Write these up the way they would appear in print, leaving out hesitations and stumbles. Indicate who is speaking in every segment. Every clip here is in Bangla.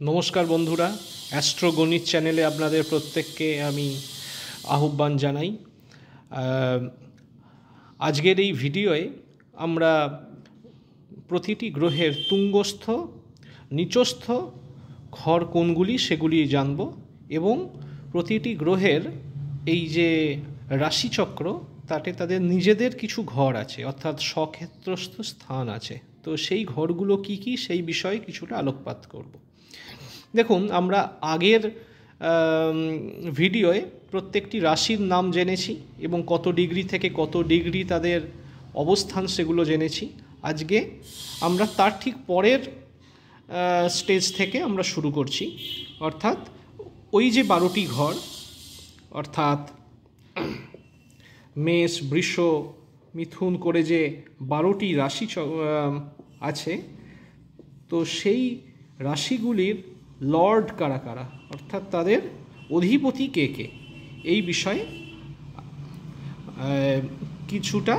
Speaker 1: নমস্কার বন্ধুরা, অ্যাস্ট্রোগণিত চ্যানেলে আপনাদের প্রত্যেককে আমি আহ্বান জানাই। আজকের এই ভিডিওয়ে আমরা প্রতিটি গ্রহের তুঙ্গস্থ নিচস্থ ঘর কোনগুলি সেগুলি জানব এবং প্রতিটি গ্রহের এই যে রাশিচক্র তাতে তাদের নিজেদের কিছু ঘর আছে, অর্থাৎ স্বক্ষেত্রস্থ স্থান আছে। তো সেই ঘরগুলো কি কি সেই বিষয়ে কিছুটা আলোকপাত করব। দেখুন, আমরা আগের ভিডিওয়ে প্রত্যেকটি রাশির নাম জেনেছি এবং কত ডিগ্রি থেকে কত ডিগ্রি তাদের অবস্থান সেগুলো জেনেছি। আজকে আমরা তার ঠিক পরের স্টেজ থেকে আমরা শুরু করছি, অর্থাৎ ওই যে 12টি ঘর, অর্থাৎ মেষ, বৃষ, মিথুন করে যে 12টি রাশি আছে, তো সেই রাশিগুলির লর্ড কারা কারা, অর্থাৎ তাদের অধিপতি কে কে, এই বিষয়ে কিছুটা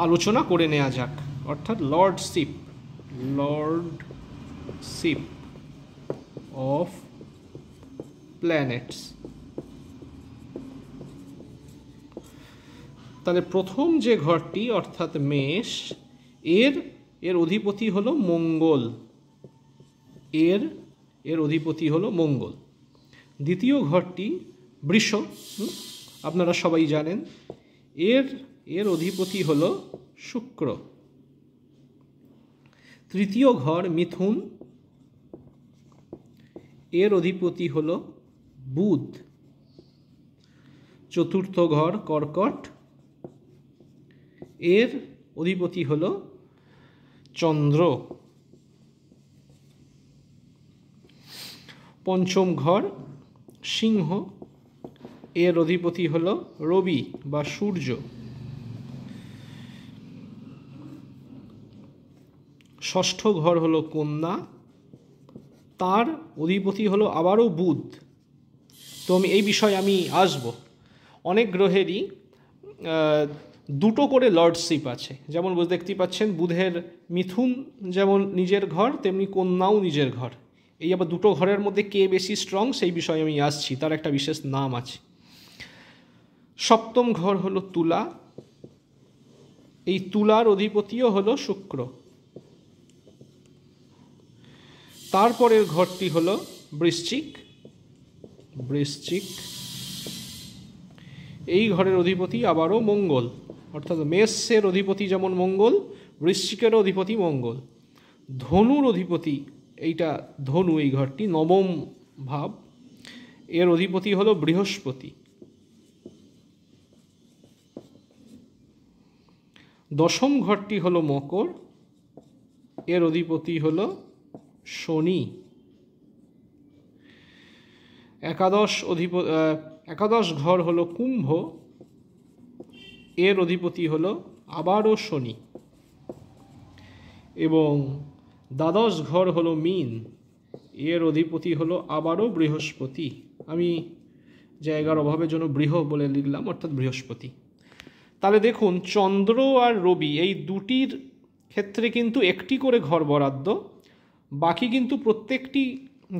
Speaker 1: আলোচনা করে নেওয়া যাক। অর্থাৎ লর্ডশিপ অফ প্ল্যানেটস। তাহলে প্রথম যে ঘরটি অর্থাৎ মেষ, এর অধিপতি হলো মঙ্গল, এর অধিপতি হলো মঙ্গল। দ্বিতীয় ঘরটি বৃষ, আপনারা সবাই জানেন, এর অধিপতি হলো শুক্র। তৃতীয় ঘর মিথুন, এর অধিপতি হলো বুধ। চতুর্থ ঘর কর্কট, এর অধিপতি হলো চন্দ্র। পঞ্চম ঘর সিংহ, এর অধিপতি হলো রবি বা সূর্য। ষষ্ঠ ঘর হলো কন্যা, তার অধিপতি হলো আবারও বুধ। তো এই বিষয়ে আমি আসব। অনেক গ্রহেরই দুটো করে লর্ডশিপ আছে, যেমন দেখতেই পাচ্ছেন বুধের মিথুন যেমন নিজের ঘর, তেমনি কন্যাও নিজের ঘর। এই আবার দুটো ঘরের মধ্যে কে বেশি স্ট্রং সেই বিষয়ে আমি আসছি, তার একটা বিশেষ নাম আছে। সপ্তম ঘর হলো তুলা, এই তুলার অধিপতিও হলো শুক্র। তারপরের ঘরটি হলো বৃশ্চিক, এই ঘরের অধিপতি আবারও মঙ্গল, অর্থাৎ মেষের অধিপতি যেমন মঙ্গল, বৃশ্চিকের অধিপতি মঙ্গল। ধনুর অধিপতি, এইটা ধনু, এই ঘরটি নবম ভাব, এর অধিপতি হলো বৃহস্পতি। দশম ঘরটি হলো মকর, এর অধিপতি হলো শনি। একাদশ ঘর হলো কুম্ভ, এর অধিপতি হলো আবারও শনি। এবং দ্বাদশ ঘর হলো মীন, এর অধিপতি হলো আবারও বৃহস্পতি। আমি জায়গার অভাবের জন্য বৃহ বলে লিখলাম, অর্থাৎ বৃহস্পতি। তাহলে দেখুন, চন্দ্র আর রবি এই দুটির ক্ষেত্রে কিন্তু একটি করে ঘর বরাদ্দ, বাকি কিন্তু প্রত্যেকটি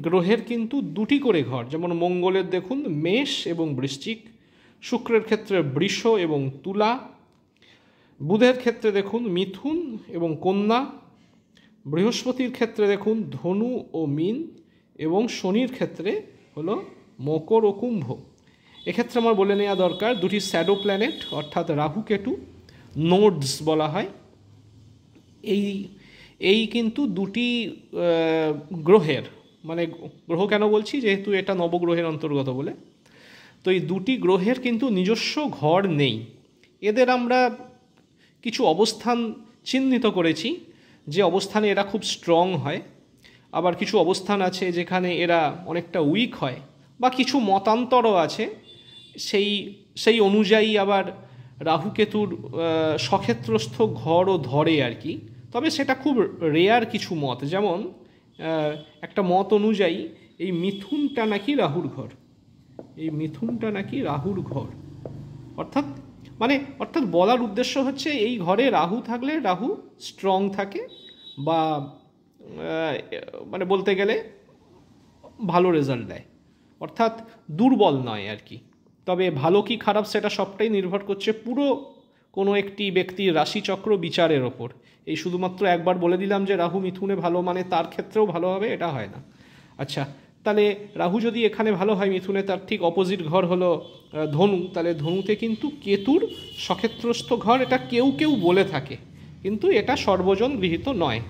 Speaker 1: গ্রহের কিন্তু দুটি করে ঘর। যেমন মঙ্গলের দেখুন মেষ এবং বৃশ্চিক, শুক্রের ক্ষেত্রে বৃষ এবং তুলা, বুধের ক্ষেত্রে দেখুন মিথুন এবং কন্যা, বৃহস্পতির ক্ষেত্রে দেখুন ধনু ও মীন, এবং শনির ক্ষেত্রে হলো মকর ও কুম্ভ। এক্ষেত্রে আমার বলে নেওয়া দরকার, দুটি শ্যাডো প্ল্যানেট অর্থাৎ রাহু কেতু, নোডস বলা হয়, এই কিন্তু দুটি গ্রহের, মানে গ্রহ কেন বলছি, যেহেতু এটা নবগ্রহের অন্তর্গত বলে, তো এই দুটি গ্রহের কিন্তু নিজস্ব ঘর নেই। এদের আমরা কিছু অবস্থান চিহ্নিত করেছি, যে অবস্থানে এরা খুব স্ট্রং হয়, আবার কিছু অবস্থান আছে যেখানে এরা অনেকটা উইক হয়, বা কিছু মতান্তরও আছে, সেই অনুযায়ী আবার রাহুকেতুর স্বক্ষেত্রস্থ ঘরও ধরে আর কি। তবে সেটা খুব রেয়ার কিছু মত, যেমন একটা মত অনুযায়ী এই মিথুনটা নাকি রাহুর ঘর, অর্থাৎ বলার উদ্দেশ্য হচ্ছে এই ঘরে রাহু থাকলে রাহু স্ট্রং থাকে, বা মানে বলতে গেলে ভালো রেজাল্ট দেয়, অর্থাৎ দুর্বল নয় আর কি। তবে ভালো কি খারাপ সেটা সবটাই নির্ভর করছে পুরো কোনো একটি ব্যক্তির রাশিচক্র বিচারের ওপর। এই শুধুমাত্র একবার বলে দিলাম যে রাহু মিথুনে ভালো মানে তার ক্ষেত্রেও ভালো হবে, এটা হয় না। আচ্ছা, তাহলে রাহু যদি এখানে ভালো হয় মিথুনে, তার ঠিক অপোজিট ঘর হলো ধনু, তাহলে ধনুতে কিন্তু কেতুর সক্ষেত্রস্থ ঘর, এটা কেউ কেউ বলে থাকে, কিন্তু এটা সর্বজন গৃহীত নয়।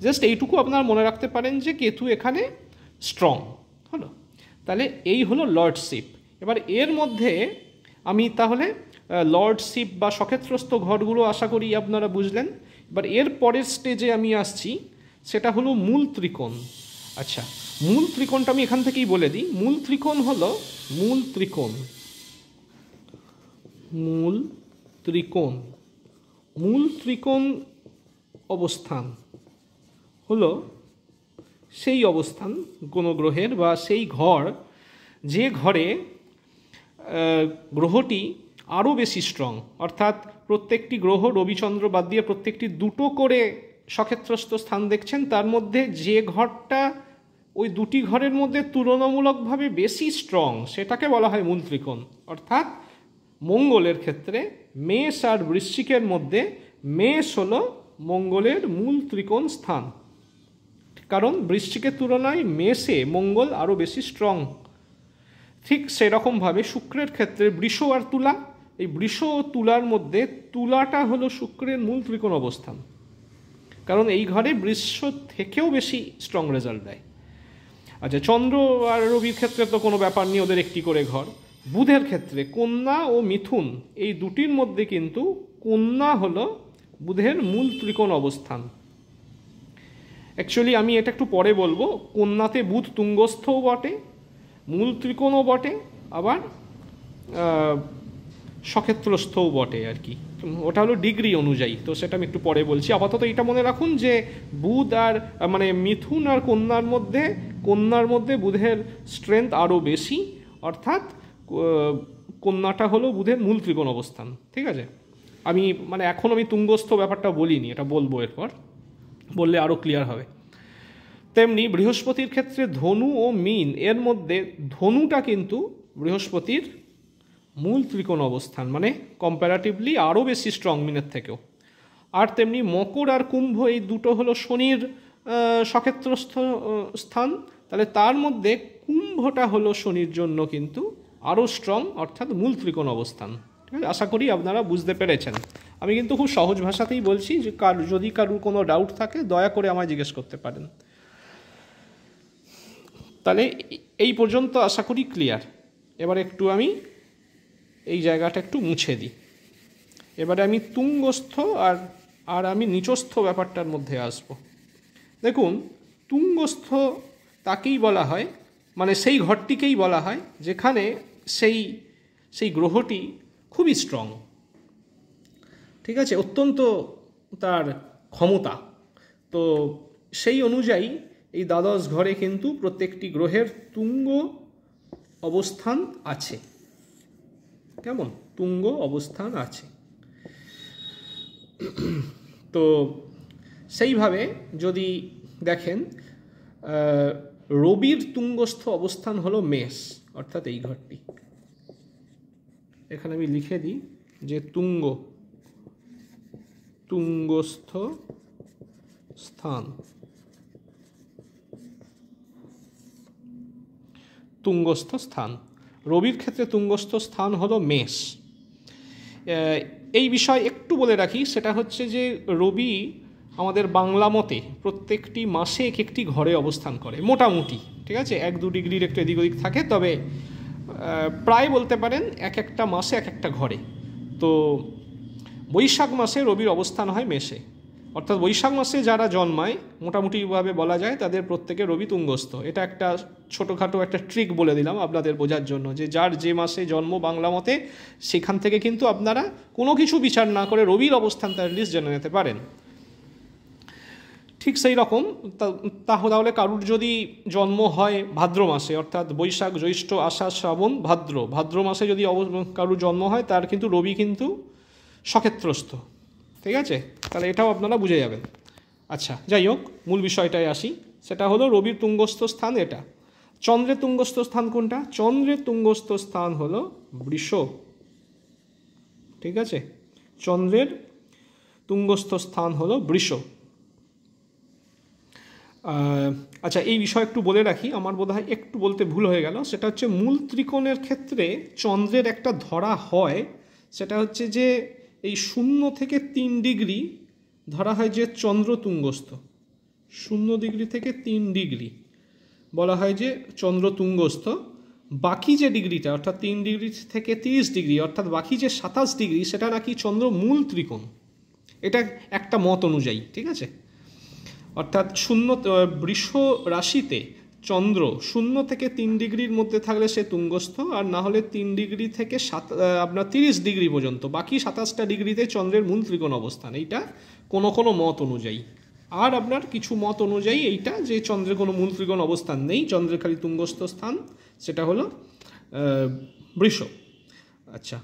Speaker 1: জাস্ট এইটুকু আপনারা মনে রাখতে পারেন যে কেতু এখানে স্ট্রং হলো। তাহলে এই হলো লর্ডশিপ। এবার এর মধ্যে আমি তাহলে লর্ডশিপ বা সক্ষেত্রস্থ ঘরগুলো আশা করি আপনারা বুঝলেন। এবার এর পরের স্টেজে আমি আসছি, সেটা হলো মূল ত্রিকোণ। আচ্ছা, মূল ত্রিকোণটা আমি এখান থেকেই বলে দিই। মূল ত্রিকোণ হলো মূল ত্রিকোণ মূল ত্রিকোণ অবস্থান হলো সেই অবস্থান কোনো গ্রহের বা সেই ঘর যে ঘরে গ্রহটি আরও বেশি স্ট্রং, অর্থাৎ প্রত্যেকটি গ্রহ রবিচন্দ্র বাদ দিয়ে প্রত্যেকটি দুটো করে সক্ষেত্রস্থ স্থান দেখছেন, তার মধ্যে যে ঘরটা ওই দুটি ঘরের মধ্যে তুলনামূলকভাবে বেশি স্ট্রং সেটাকে বলা হয় মূল ত্রিকোণ। অর্থাৎ মঙ্গলের ক্ষেত্রে মেষ আর বৃশ্চিকের মধ্যে মেষ হলো মঙ্গলের মূল ত্রিকোণ স্থান, কারণ বৃশ্চিকের তুলনায় মেষে মঙ্গল আরও বেশি স্ট্রং। ঠিক সেরকমভাবে শুক্রের ক্ষেত্রে বৃষ আর তুলা, এই বৃষ ও তুলার মধ্যে তুলাটা হলো শুক্রের মূল ত্রিকোণ অবস্থান, কারণ এই ঘরে বৃষ থেকেও বেশি স্ট্রং রেজাল্ট দেয়। আচ্ছা, চন্দ্র আর রবির ক্ষেত্রে তো কোনো ব্যাপার নেই, ওদের একটি করে ঘর। বুধের ক্ষেত্রে কন্যা ও মিথুন এই দুটির মধ্যে কিন্তু কন্যা হলো বুধের মূল ত্রিকোণ অবস্থান। অ্যাকচুয়ালি আমি এটা একটু পরে বলবো। কন্যাতে বুধ তুঙ্গস্থও বটে, মূল ত্রিকোণও বটে, আবার সক্ষেত্রস্থও বটে আর কি। ওটা হলো ডিগ্রি অনুযায়ী, তো সেটা আমি একটু পরে বলছি। আপাতত এটা মনে রাখুন যে বুধ আর মানে মিথুন আর কন্যার মধ্যে বুধের স্ট্রেংথ আরও বেশি, অর্থাৎ কন্যাটা হলো বুধের মূল ত্রিকোণ অবস্থান। ঠিক আছে, আমি মানে এখন আমি তুঙ্গস্থ ব্যাপারটা বলিনি, এটা বলবো এরপর, বললে আরও ক্লিয়ার হবে। তেমনি বৃহস্পতির ক্ষেত্রে ধনু ও মীন এর মধ্যে ধনুটা কিন্তু বৃহস্পতির মূল ত্রিকোণ অবস্থান, মানে কম্প্যারেটিভলি আরও বেশি স্ট্রং মিনের থেকেও। আর তেমনি মকর আর কুম্ভ এই দুটো হলো শনির সক্ষেত্রস্থ স্থান, তাহলে তার মধ্যে কুম্ভটা হলো শনির জন্য কিন্তু আরও স্ট্রং, অর্থাৎ মূল ত্রিকোণ অবস্থান। ঠিক আছে, আশা করি আপনারা বুঝতে পেরেছেন। আমি কিন্তু খুব সহজ ভাষাতেই বলছি, যে যদি কারুর কোনো ডাউট থাকে দয়া করে আমায় জিজ্ঞেস করতে পারেন। তাহলে এই পর্যন্ত আশা করি ক্লিয়ার। এবার একটু আমি এই জায়গাটা একটু মুছে দিই। এবারে আমি তুঙ্গস্থ আর আমি নিচস্থ ব্যাপারটার মধ্যে আসব। দেখুন, তুঙ্গস্থ তাকেই বলা হয়, মানে সেই ঘরটিকেই বলা হয় যেখানে সেই গ্রহটি খুবই স্ট্রং। ঠিক আছে, অত্যন্ত তার ক্ষমতা। তো সেই অনুযায়ী এই দ্বাদশ ঘরে কিন্তু প্রত্যেকটি গ্রহের তুঙ্গ অবস্থান আছে। কেমন? তুঙ্গ অবস্থান আছে। তো সেইভাবে যদি দেখেন, রবির তুঙ্গস্থ অবস্থান হলো মেষ, অর্থাৎ এই ঘরটি। এখানে আমি লিখে দিই যে তুঙ্গস্থ স্থান, তুঙ্গস্থ স্থান। রবির ক্ষেত্রে তুঙ্গস্থ স্থান হলো মেষ। এই বিষয় একটু বলে রাখি, সেটা হচ্ছে যে রবি আমাদের বাংলা মতে প্রত্যেকটি মাসে এক একটি ঘরে অবস্থান করে মোটামুটি। ঠিক আছে, 1-2 ডিগ্রির একটু এদিক ওদিক থাকে, তবে প্রায় বলতে পারেন এক একটা মাসে এক একটা ঘরে। তো বৈশাখ মাসে রবির অবস্থান হয় মেষে, অর্থাৎ বৈশাখ মাসে যারা জন্মায় মোটামুটিভাবে বলা যায় তাদের প্রত্যেকে রবি তুঙ্গস্থ। এটা একটা ছোটোখাটো একটা ট্রিক বলে দিলাম আপনাদের বোঝার জন্য, যে যার যে মাসে জন্ম বাংলা মতে সেখান থেকে কিন্তু আপনারা কোনো কিছু বিচার না করে রবির অবস্থানটা অ্যাটলিস্ট জেনে নিতে পারেন। ঠিক সেই রকম তাহলে কারুর যদি জন্ম হয় ভাদ্র মাসে, অর্থাৎ বৈশাখ জ্যৈষ্ঠ আষাঢ় শ্রাবণ ভাদ্র মাসে যদি কারুর জন্ম হয়, তার কিন্তু রবি কিন্তু সক্ষেত্রস্থ। ঠিক আছে, তাহলে এটাও আপনারা বুঝে যাবেন। আচ্ছা, যাই হোক, মূল বিষয়টায় আসি, সেটা হলো রবির তুঙ্গস্থ স্থান এটা। চন্দ্রের তুঙ্গস্থ স্থান কোনটা? চন্দ্রের তুঙ্গস্থ স্থান হলো বৃষ। ঠিক আছে, চন্দ্রের তুঙ্গস্থ স্থান হলো বৃষ। আচ্ছা, এই বিষয় একটু বলে রাখি, আমার বোধ হয় একটু বলতে ভুল হয়ে গেল। সেটা হচ্ছে মূল ত্রিকোণের ক্ষেত্রে চন্দ্রের একটা ধরা হয়, সেটা হচ্ছে যে এই 0 থেকে 3 ডিগ্রি ধরা হয় যে চন্দ্র তুঙ্গস্থ। 0 ডিগ্রি থেকে 3 ডিগ্রি বলা হয় যে চন্দ্র তুঙ্গস্থ। বাকি যে ডিগ্রিটা অর্থাৎ 3 ডিগ্রি থেকে 30 ডিগ্রি অর্থাৎ বাকি যে 27 ডিগ্রি সেটা নাকি চন্দ্র মূল ত্রিকোণ। এটা একটা মত অনুযায়ী। ঠিক আছে, অর্থাৎ বৃষ রাশিতে চন্দ্র 0 থেকে 3 ডিগ্রির মধ্যে থাকলে সে তুঙ্গস্থ, আর না হলে 3 ডিগ্রি থেকে আপনার 30 ডিগ্রি পর্যন্ত বাকি 27টা ডিগ্রিতে চন্দ্রের মূল ত্রিকোণ অবস্থান। এইটা কোনো কোনো মত অনুযায়ী। আর আপনার কিছু মত অনুযায়ী এইটা যে চন্দ্রের কোনো মূল ত্রিকোণ অবস্থান নেই, চন্দ্রের খালি তুঙ্গস্থ স্থান, সেটা হলো বৃষ। আচ্ছা,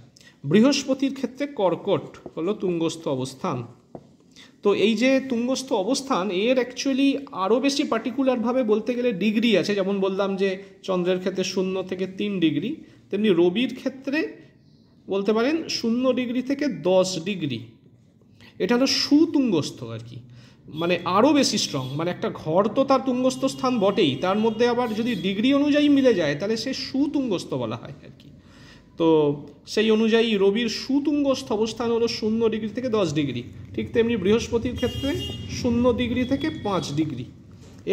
Speaker 1: বৃহস্পতির ক্ষেত্রে কর্কট হলো তুঙ্গস্থ অবস্থান। তো এই যে তুঙ্গস্থ অবস্থান এর অ্যাকচুয়ালি আরও বেশি পার্টিকুলারভাবে বলতে গেলে ডিগ্রি আছে। যেমন বললাম যে চন্দ্রের ক্ষেত্রে 0 থেকে 3 ডিগ্রি, তেমনি রবির ক্ষেত্রে বলতে পারেন 0 ডিগ্রি থেকে 10 ডিগ্রি। এটা হলো সুতুঙ্গস্থ আর কি, মানে আরও বেশি স্ট্রং। মানে একটা ঘর তো তার তুঙ্গস্থ স্থান বটেই, তার মধ্যে আবার যদি ডিগ্রি অনুযায়ী মিলে যায় তাহলে সে সুতুঙ্গস্থ বলা হয় আর কি। তো সেই অনুযায়ী রবির সুতুঙ্গস্থ অবস্থান হলো 0 ডিগ্রি থেকে 10 ডিগ্রি। ঠিক তেমনি বৃহস্পতির ক্ষেত্রে 0 ডিগ্রি থেকে 5 ডিগ্রি।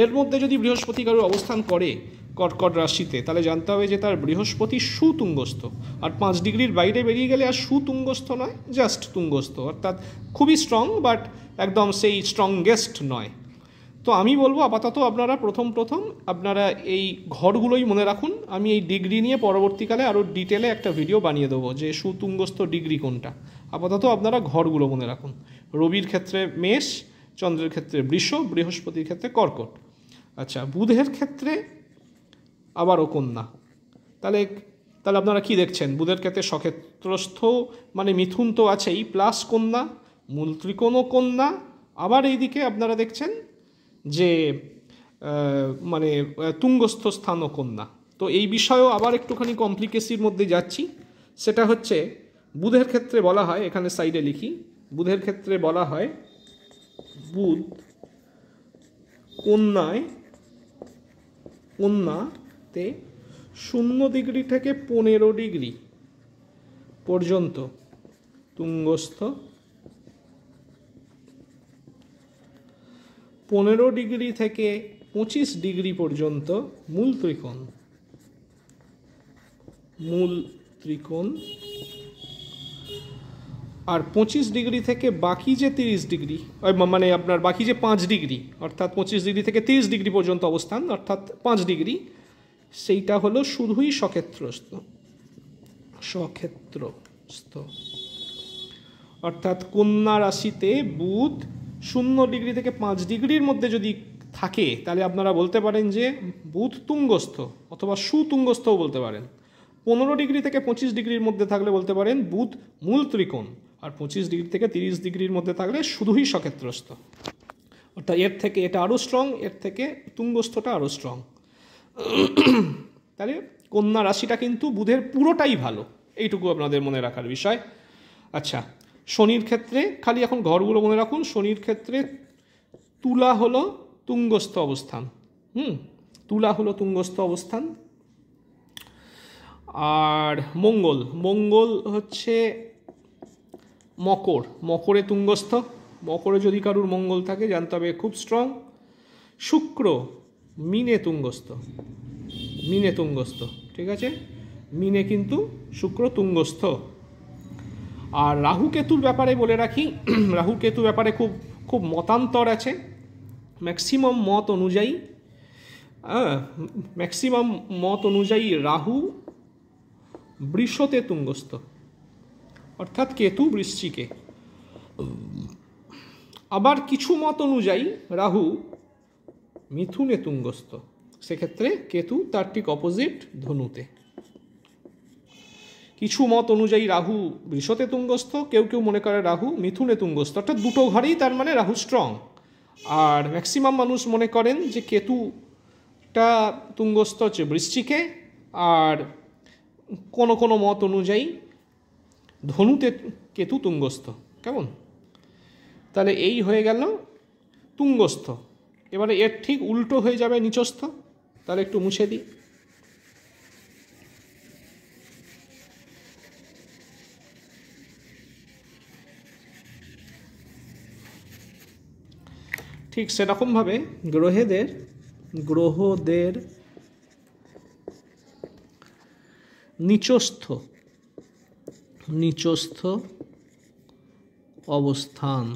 Speaker 1: এর মধ্যে যদি বৃহস্পতি কারোর অবস্থান করে কর্কট রাশিতে, তাহলে জানতে হবে যে তার বৃহস্পতি সুতুঙ্গস্থ। আর 5 ডিগ্রির বাইরে বেরিয়ে গেলে আর সুতুঙ্গস্থ নয়, জাস্ট তুঙ্গস্থ, অর্থাৎ খুবই স্ট্রং বাট একদম সেই স্ট্রংগেস্ট নয়। তো আমি বলবো আপাতত আপনারা প্রথম আপনারা এই ঘরগুলোই মনে রাখুন। আমি এই ডিগ্রি নিয়ে পরবর্তীকালে আরও ডিটেলে একটা ভিডিও বানিয়ে দেবো যে সুতুঙ্গস্থ ডিগ্রি কোনটা। আপাতত আপনারা ঘরগুলো মনে রাখুন। রবির ক্ষেত্রে মেষ, চন্দ্রের ক্ষেত্রে বৃষ, বৃহস্পতির ক্ষেত্রে কর্কট। আচ্ছা, বুধের ক্ষেত্রে আবারও কন্যা। তাহলে আপনারা কি দেখছেন? বুধের ক্ষেত্রে সক্ষেত্রস্থ মানে মিথুন তো আছেই, প্লাস কন্যা, মূল ত্রিকোণ কন্যা, আবার এইদিকে আপনারা দেখছেন যে মানে তুঙ্গস্থ স্থান ও কন্যা। তো এই বিষয়েও আবার একটুখানি কমপ্লিকেসির মধ্যে যাচ্ছি। সেটা হচ্ছে বুধের ক্ষেত্রে বলা হয়, এখানে সাইডে লিখি, বুধের ক্ষেত্রে বলা হয় বুধ কন্যাতে 0 ডিগ্রি থেকে 15 ডিগ্রি পর্যন্ত তুঙ্গস্থ, 15 ডিগ্রি থেকে 25 ডিগ্রি পর্যন্ত মূল ত্রিকোণ, আর 25 ডিগ্রি থেকে বাকি যে 30 ডিগ্রি মানে আপনার বাকি যে 5 ডিগ্রি অর্থাৎ 25 ডিগ্রি থেকে 30 ডিগ্রি পর্যন্ত অবস্থান অর্থাৎ 5 ডিগ্রি, সেইটা হলো শুধুই সক্ষেত্রস্থ। অর্থাৎ কন্যা রাশিতে বুধ 0 ডিগ্রি থেকে 5 ডিগ্রির মধ্যে যদি থাকে তাহলে আপনারা বলতে পারেন যে বুধ তুঙ্গস্থ অথবা সুতুঙ্গস্থও বলতে পারেন। 15 ডিগ্রি থেকে 25 ডিগ্রির মধ্যে থাকলে বলতে পারেন বুধ মূল ত্রিকোণ, আর 25 ডিগ্রি থেকে 30 ডিগ্রির মধ্যে থাকলে শুধুই সক্ষেত্রস্থ। অর্থাৎ এর থেকে এটা আরও স্ট্রং, এর থেকে তুঙ্গস্থটা আরও স্ট্রং। তাহলে কন্যা রাশিটা কিন্তু বুধের পুরোটাই ভালো, এইটুকু আপনাদের মনে রাখার বিষয়। আচ্ছা, শনির ক্ষেত্রে খালি এখন ঘরগুলো মনে রাখুন। শনির ক্ষেত্রে তুলা হলো তুঙ্গস্থ অবস্থান। তুলা হলো তুঙ্গস্থ অবস্থান। আর মঙ্গল হচ্ছে মকরে তুঙ্গস্থ। মকরে যদি কারুর মঙ্গল থাকে জানতে হবে খুব স্ট্রং। শুক্র মিনে তুঙ্গস্থ, ঠিক আছে, মিনে কিন্তু শুক্র তুঙ্গস্থ। আর রাহু কেতুর ব্যাপারে বলে রাখি, রাহু কেতুর ব্যাপারে খুব মতান্তর আছে। ম্যাক্সিমাম মত অনুযায়ী রাহু বৃষতে তুঙ্গস্থ, অর্থাৎ কেতু বৃশ্চিকে। আবার কিছু মত অনুযায়ী রাহু মিথুনে তুঙ্গস্থ, সেক্ষেত্রে কেতু তার ঠিক অপোজিট ধনুতে। কিছু মত অনুযায়ী রাহু বৃষতে তুঙ্গস্থ, কেউ মনে করে রাহু মিথুনে তুঙ্গস্থ, অর্থাৎ দুটো ঘরেই তার মানে রাহু স্ট্রং। আর ম্যাক্সিমাম মানুষ মনে করেন যে কেতু একটা তুঙ্গস্থ হচ্ছে বৃশ্চিকে, আর কোনো কোনো মত অনুযায়ী ধনুতে কেতু তুঙ্গস্থ। কেমন? তাহলে এই হয়ে গেল তুঙ্গস্থ। এবারে এর ঠিক উল্টো হয়ে যাবে নিচস্থ। তাহলে একটু মুছে দিই। ঠিক সেরকমভাবে গ্রহদের নিচস্থ অবস্থান,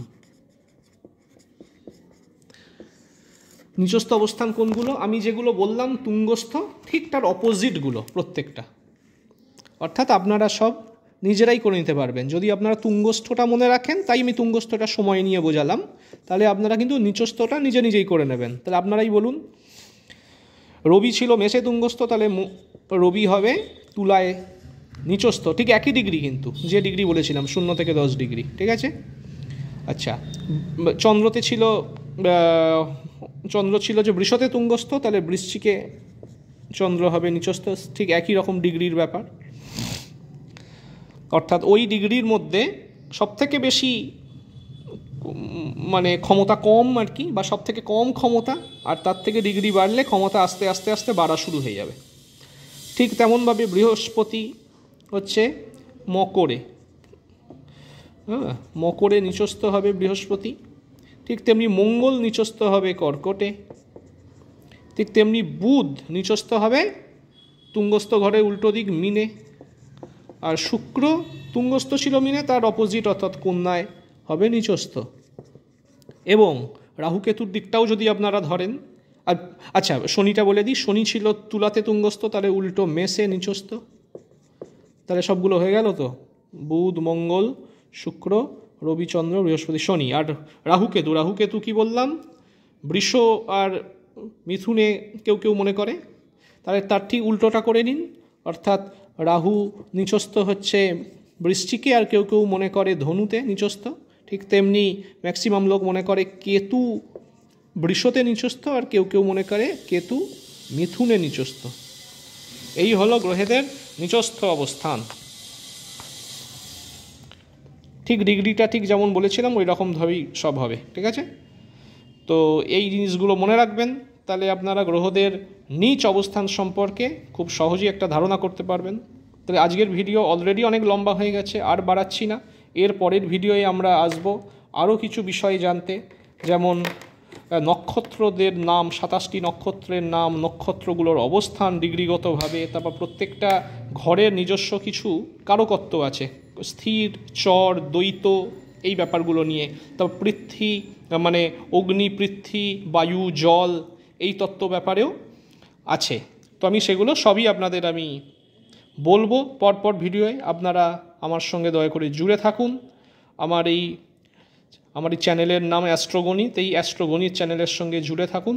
Speaker 1: নিচস্থ অবস্থান কোনগুলো? আমি যেগুলো বললাম তুঙ্গস্থ, ঠিক তার অপোজিটগুলো প্রত্যেকটা। অর্থাৎ আপনারা সব নিজেরাই করে নিতে পারবেন। যদি আপনারা তুঙ্গস্থটা মনে রাখেন, তাই আমি তুঙ্গস্থটা সময় নিয়ে বোঝালাম, তাহলে আপনারা কিন্তু নিচস্থটা নিজেই করে নেবেন। তাহলে আপনারাই বলুন। রবি ছিল মেষে তুঙ্গস্থ, তাহলে রবি হবে তুলায় নিচস্থ। ঠিক একই ডিগ্রি, কিন্তু যে ডিগ্রি বলেছিলাম 0 থেকে 10 ডিগ্রি। ঠিক আছে? আচ্ছা, চন্দ্র ছিল যে বৃষতে তুঙ্গস্থ, তাহলে বৃশ্চিকে চন্দ্র হবে নিচস্থ। ঠিক একই রকম ডিগ্রির ব্যাপার। অর্থাৎ ওই ডিগ্রির মধ্যে সবথেকে বেশি মানে ক্ষমতা কম আর কি, বা সবথেকে কম ক্ষমতা, আর তার থেকে ডিগ্রি বাড়লে ক্ষমতা আস্তে আস্তে আস্তে বাড়া শুরু হয়ে যাবে। ঠিক তেমনভাবে বৃহস্পতি হচ্ছে মকরে, মকরে নিচস্থ হবে বৃহস্পতি। ঠিক তেমনি মঙ্গল নিচস্থ হবে কর্কটে। ঠিক তেমনি বুধ নিচস্থ হবে তুঙ্গস্থ ঘরে উল্টো দিক মিনে। আর শুক্র তুঙ্গস্থ ছিল মিনে, তার অপোজিট অর্থাৎ কন্যায় হবে নিচস্থ। এবং রাহুকেতুর দিকটাও যদি আপনারা ধরেন, আর আচ্ছা শনিটা বলে দিই, শনি ছিল তুলাতে তুঙ্গস্থ, তাহলে উল্টো মেষে নিচস্থ। তাহলে সবগুলো হয়ে গেল তো, বুধ মঙ্গল শুক্র রবি চন্দ্র বৃহস্পতি শনি। আর রাহুকেতু কি বললাম? বৃষ আর মিথুনে কেউ মনে করে, তাহলে তার ঠিক উল্টোটা করে নিন। অর্থাৎ রাহু নিচস্থ হচ্ছে বৃশ্চিকে, আর কেউ মনে করে ধনুতে নিচস্থ। ঠিক তেমনি ম্যাক্সিমাম লোক মনে করে কেতু বৃষতে নিচস্থ, আর কেউ মনে করে কেতু মিথুনে নিচস্থ। এই হলো গ্রহেদের নিচস্থ অবস্থান। ঠিক ডিগ্রিটা ঠিক যেমন বলেছিলাম ওই রকমভাবেই সব হবে। ঠিক আছে? তো এই জিনিসগুলো মনে রাখবেন, তাহলে আপনারা গ্রহদের নিচ অবস্থান সম্পর্কে খুব সহজেই একটা ধারণা করতে পারবেন। তাহলে আজকের ভিডিও অলরেডি অনেক লম্বা হয়ে গেছে, আর বাড়াচ্ছি না। এর পরের ভিডিওয়ে আমরা আসব আরও কিছু বিষয় জানতে, যেমন নক্ষত্রদের নাম, 27টি নক্ষত্রের নাম, নক্ষত্রগুলোর অবস্থান ডিগ্রিগতভাবে, তারপর প্রত্যেকটা ঘরের নিজস্ব কিছু কারকত্ব আছে, স্থির চর দ্বৈত, এই ব্যাপারগুলো নিয়ে। তারপর পৃথ্বী মানে অগ্নি, পৃথ্বী, বায়ু, জল, এই তত্ত্ব ব্যাপারেও আছে। তো আমি সেগুলো সবই আপনাদের আমি বলবো পরপর ভিডিওয়ে। আপনারা আমার সঙ্গে দয়া করে জুড়ে থাকুন। আমার এই চ্যানেলের নাম অ্যাস্ট্রোগণিত, এই অ্যাস্ট্রোগণিত চ্যানেলের সঙ্গে জুড়ে থাকুন।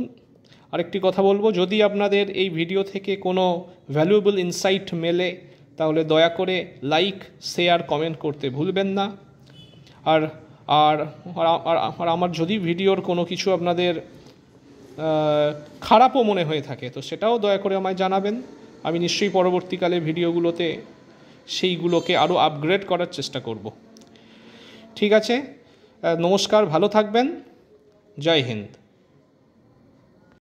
Speaker 1: আরেকটি কথা বলবো, যদি আপনাদের এই ভিডিও থেকে কোনো ভ্যালুয়েবল ইনসাইট মেলে, তাহলে দয়া করে লাইক শেয়ার কমেন্ট করতে ভুলবেন না। আর আর আর আমার যদি ভিডিওর কোনো কিছু আপনাদের খারাপও মনে হয়ে থাকে, তো সেটাও দয়া করে আমায় জানাবেন। আমি নিশ্চয়ই পরবর্তীকালে ভিডিওগুলোতে সেইগুলোকে আরও আপগ্রেড করার চেষ্টা করব। ঠিক আছে, নমস্কার, ভালো থাকবেন, জয় হিন্দ।